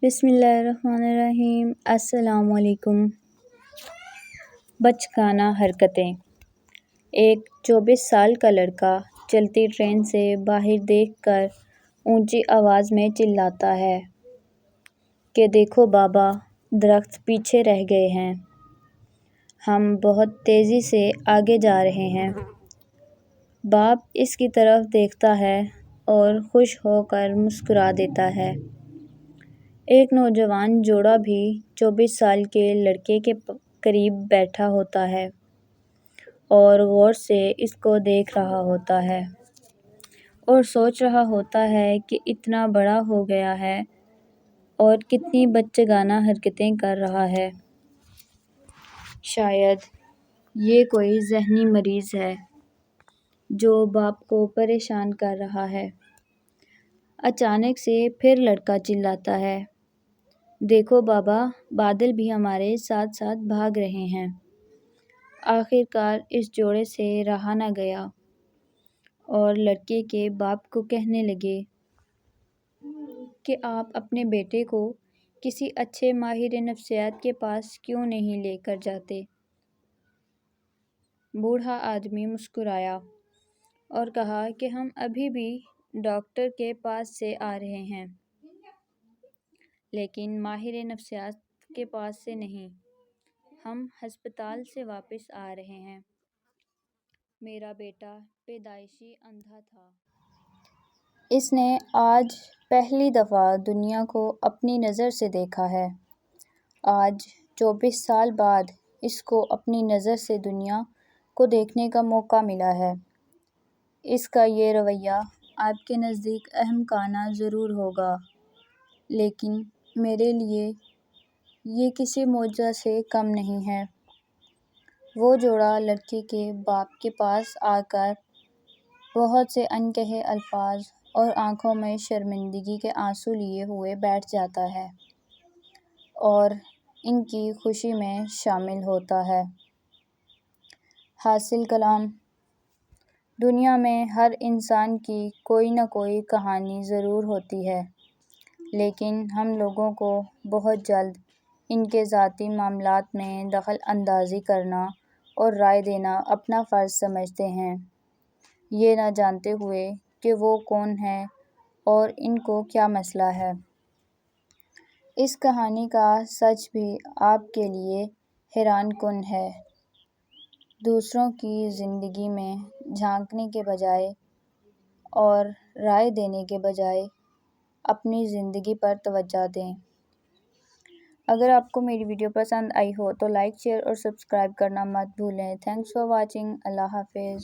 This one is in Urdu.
بسم اللہ الرحمن الرحیم۔ السلام علیکم۔ بچگانہ حرکتیں۔ ایک 24 سال کا لڑکا چلتی ٹرین سے باہر دیکھ کر اونچی آواز میں چلاتا ہے کہ دیکھو بابا، درخت پیچھے رہ گئے ہیں، ہم بہت تیزی سے آگے جا رہے ہیں۔ باپ اس کی طرف دیکھتا ہے اور خوش ہو کر مسکرا دیتا ہے۔ ایک نوجوان جوڑا بھی 24 سال کے لڑکے کے قریب بیٹھا ہوتا ہے اور غور سے اس کو دیکھ رہا ہوتا ہے اور سوچ رہا ہوتا ہے کہ اتنا بڑا ہو گیا ہے اور کتنی بچگانہ حرکتیں کر رہا ہے۔ شاید یہ کوئی ذہنی مرض ہے جو باپ کو پریشان کر رہا ہے۔ اچانک سے پھر لڑکا چلاتا ہے، دیکھو بابا، بادل بھی ہمارے ساتھ ساتھ بھاگ رہے ہیں۔ آخر کار اس جوڑے سے رہا نہ گیا اور لڑکے کے باپ کو کہنے لگے کہ آپ اپنے بیٹے کو کسی اچھے ماہر نفسیات کے پاس کیوں نہیں لے کر جاتے؟ بوڑھا آدمی مسکرایا اور کہا کہ ہم ابھی بھی ڈاکٹر کے پاس سے آ رہے ہیں، لیکن ماہر نفسیات کے پاس سے نہیں۔ ہم ہسپتال سے واپس آ رہے ہیں۔ میرا بیٹا پیدائشی اندھا تھا۔ اس نے آج پہلی دفعہ دنیا کو اپنی نظر سے دیکھا ہے۔ آج 24 سال بعد اس کو اپنی نظر سے دنیا کو دیکھنے کا موقع ملا ہے۔ اس کا یہ رویہ آپ کے نزدیک احمقانہ ضرور ہوگا، لیکن میرے لیے یہ کسی معجزہ سے کم نہیں ہے۔ وہ جوڑا لڑکے کے باپ کے پاس آ کر بہت سے انکہے الفاظ اور آنکھوں میں شرمندگی کے آنسو لیے ہوئے بیٹھ جاتا ہے اور ان کی خوشی میں شامل ہوتا ہے۔ حاصل کلام: دنیا میں ہر انسان کی کوئی نہ کوئی کہانی ضرور ہوتی ہے، لیکن ہم لوگوں کو بہت جلد ان کے ذاتی معاملات میں دخل اندازی کرنا اور رائے دینا اپنا فرض سمجھتے ہیں، یہ نہ جانتے ہوئے کہ وہ کون ہیں اور ان کو کیا مسئلہ ہے۔ اس کہانی کا سچ بھی آپ کے لیے حیران کن ہے۔ دوسروں کی زندگی میں جھانکنے کے بجائے اور رائے دینے کے بجائے اپنی زندگی پر توجہ دیں۔ اگر آپ کو میری ویڈیو پسند آئی ہو تو لائک، شیئر اور سبسکرائب کرنا مت بھولیں۔ Thanks for watching. اللہ حافظ۔